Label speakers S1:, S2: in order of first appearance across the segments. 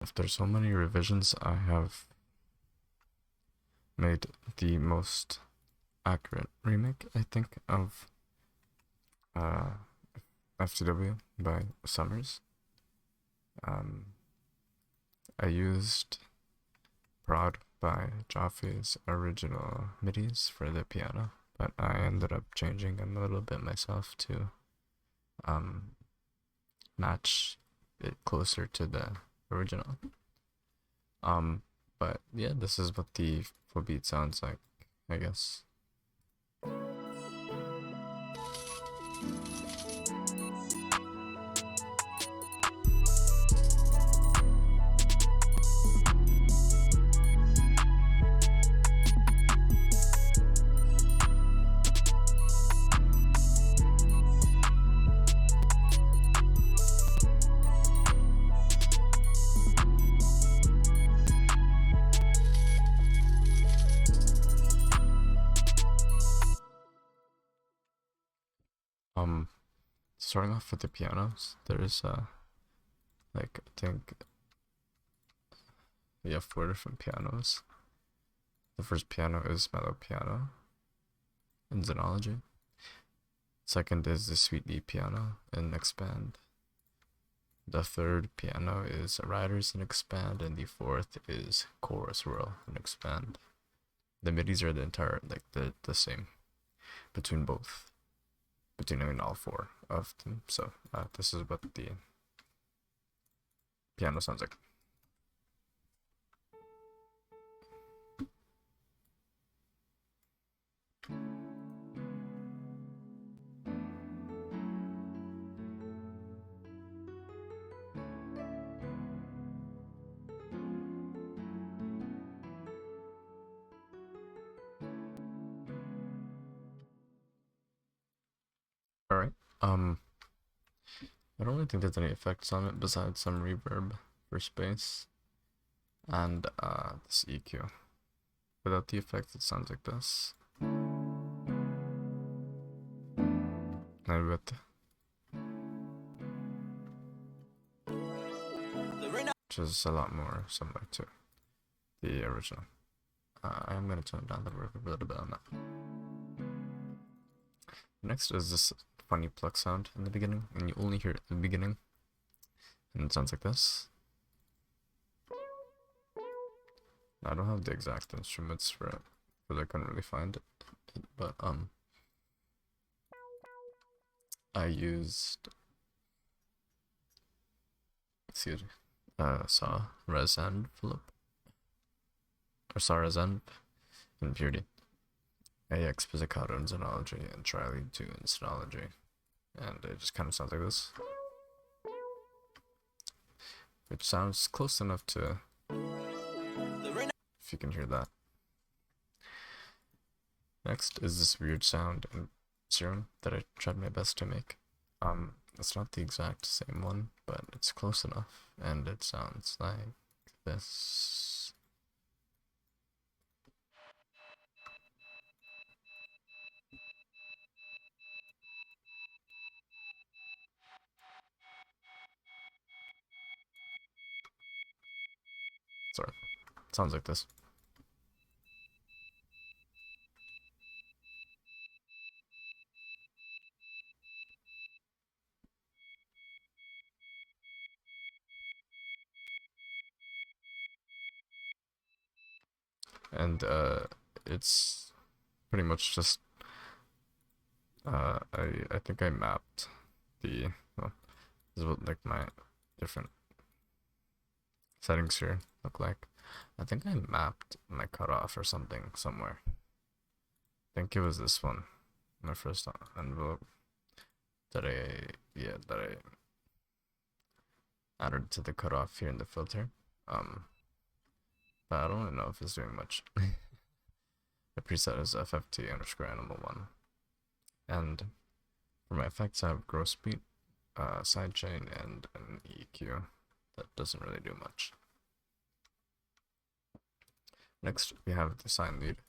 S1: After so many revisions, I have made the most accurate remake, I think, of FTW by Summers. I used Prod by Joffy's original midis for the piano, but I ended up changing them a little bit myself to match it closer to the original. But yeah, this is what the full beat sounds like, I guess. Starting off with the pianos, there's like I think we have 4 different pianos. The first piano is mellow piano in Xenology. Second is the sweet D piano in Expand. The third piano is Riders in Expand, and the fourth is Chorus Whirl in Expand. The midis are the entire the same between both. Between all 4 of them. So this is what the piano sounds like. Alright, I don't really think there's any effects on it besides some reverb for space and this EQ. Without the effects, it sounds like this. And with which is a lot more similar to the original. I am going to tone down the reverb a little bit on that. Next is this funny pluck sound in the beginning, and you only hear it in the beginning, and it sounds like this. I don't have the exact instruments for it, because I couldn't really find it, but I used, excuse me, saw Resenv in Purity, AX Pizzicato in Xenology, and Trilead 2 in Synology, and it just kind of sounds like this, which sounds close enough to, if you can hear that. Next is this weird sound in Serum that I tried my best to make. It's not the exact same one, but it's close enough, and it sounds like this. Sorry, it sounds like this. And it's pretty much just I think I mapped the well, this is what like my different settings here look like. I think I mapped my cutoff or something somewhere. I think it was this one, my first envelope that I added to the cutoff here in the filter. But I don't really know if it's doing much. The preset is FFT_animal1. And for my effects, I have gross beat, sidechain, and an EQ. That doesn't really do much. Next, we have the sine lead.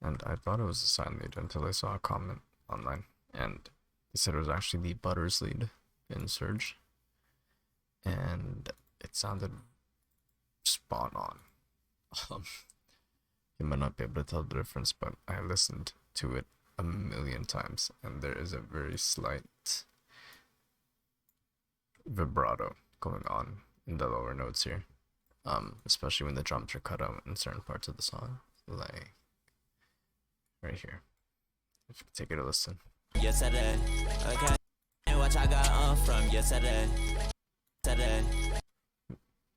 S1: And I thought it was the sine lead until I saw a comment online. And they said it was actually the butters lead in Surge. And it sounded spot on. Um, you might not be able to tell the difference, but I listened to it a million times, and there is a very slight vibrato going on in the lower notes here. Especially when the drums are cut out in certain parts of the song, like right here. If you take it a listen.
S2: Yesterday, okay. And what I got from yesterday, today,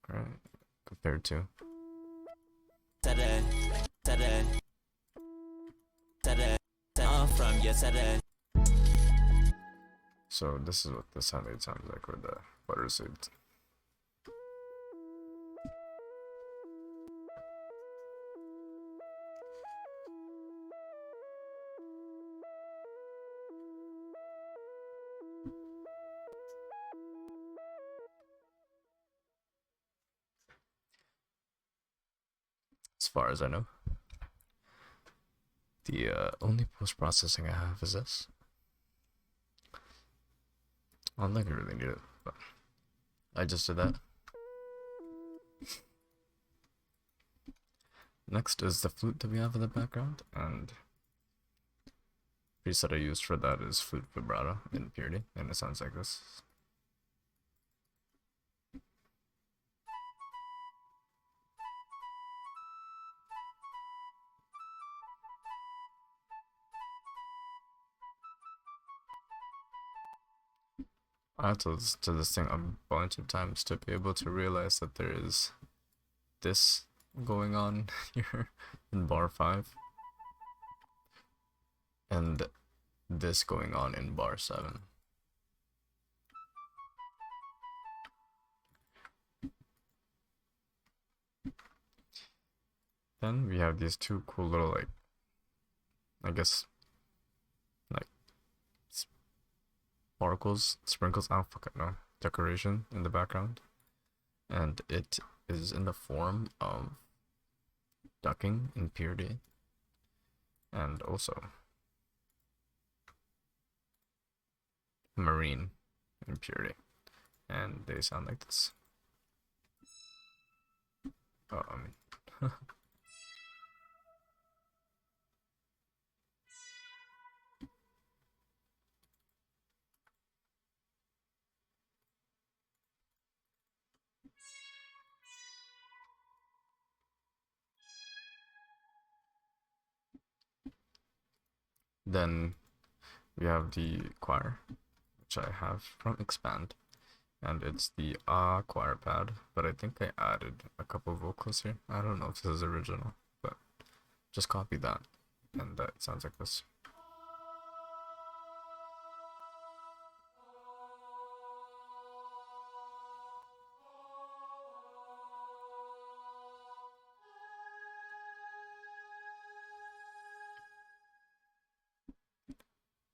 S1: Right, compared to
S2: today, today, today, from yesterday.
S1: so this is what the sounded sounds like with the butter suit. As far as I know, the only post-processing I have is this. I don't think I really need it, but I just did that. Next is the flute that we have in the background, and the preset I used for that is flute vibrato in purity, and it sounds like this. I had to listen to this thing a bunch of times to be able to realize that there is this going on here in bar 5 and this going on in bar 7. Then we have these two cool little, like, I guess, like, sparkles, sprinkles, I don't fucking know, decoration in the background. And it is in the form of ducking in purity, and also marine in purity. And they sound like this. Oh, I mean, then we have the choir, which I have from Expand, and it's the choir pad, but I think I added a couple vocals here. I don't know if this is original, but just copy that, and that sounds like this.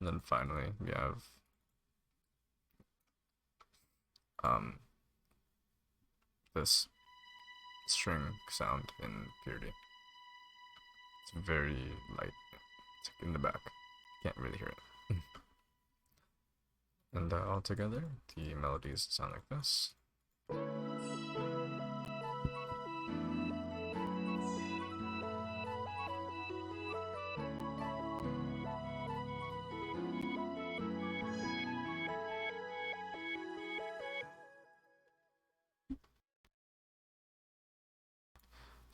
S1: And then finally we have this string sound in purity. It's very light. It's like in the back. Can't really hear it. And all together, the melodies sound like this.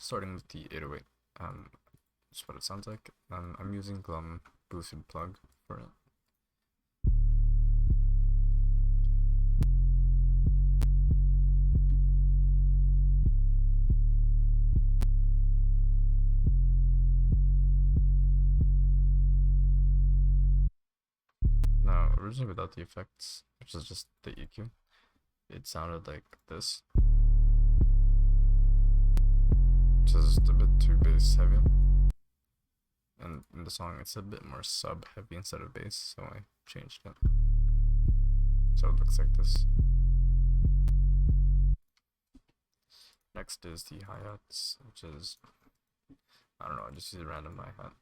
S1: Starting with the 808, that's what it sounds like. I'm using Glum boosted plug for it. Now, originally without the effects, which is just the EQ, it sounded like this, which is just a bit too bass heavy. And in the song, it's a bit more sub heavy instead of bass, so I changed it. So it looks like this. Next is the hi-hats, which is, I don't know, I just use a random hi-hat.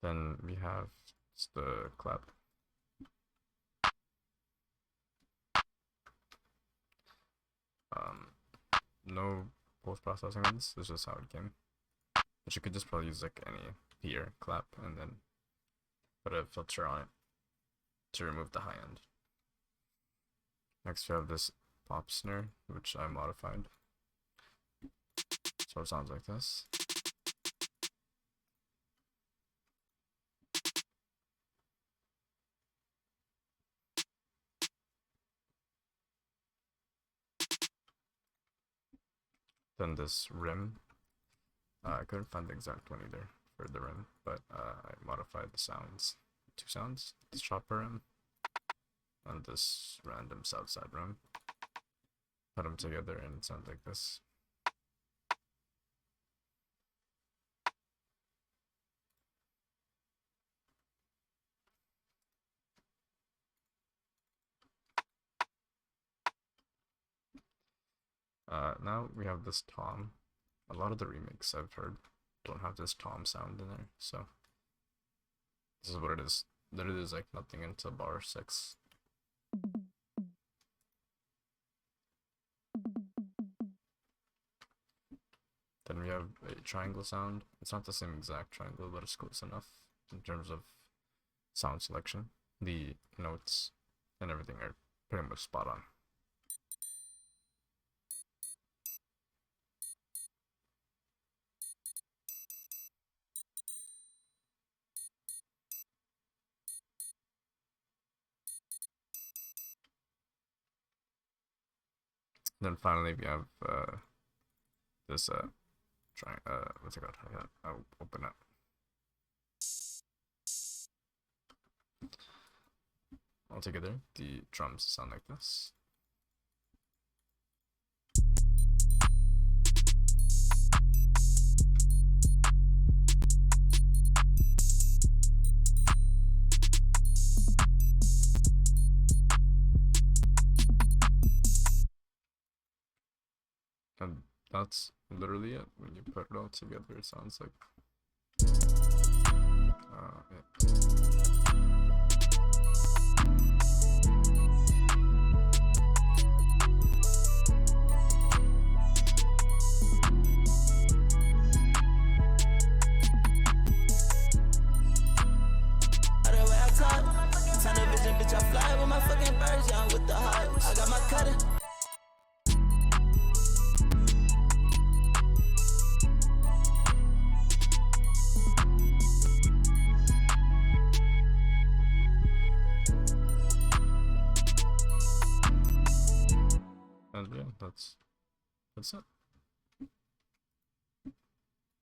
S1: Then we have the clap. No post-processing on this. This is just how it came. But you could just probably use like any peer clap and then put a filter on it to remove the high end. Next we have this pop snare, which I modified. So it sounds like this. Then this rim, I couldn't find the exact one either for the rim, but I modified the sounds, 2 sounds, this chopper rim and this random south side rim. Put them together and it sounds like this. Now we have this tom. A lot of the remakes I've heard don't have this tom sound in there, so this is what it is. Literally is like nothing until bar 6. Then we have a triangle sound. It's not the same exact triangle, but it's close enough in terms of sound selection. The notes and everything are pretty much spot on. Then finally we have this what's it called? I'll open it. Altogether, the drums sound like this. And that's literally it. When you put it all together, it sounds like and yeah, that's it.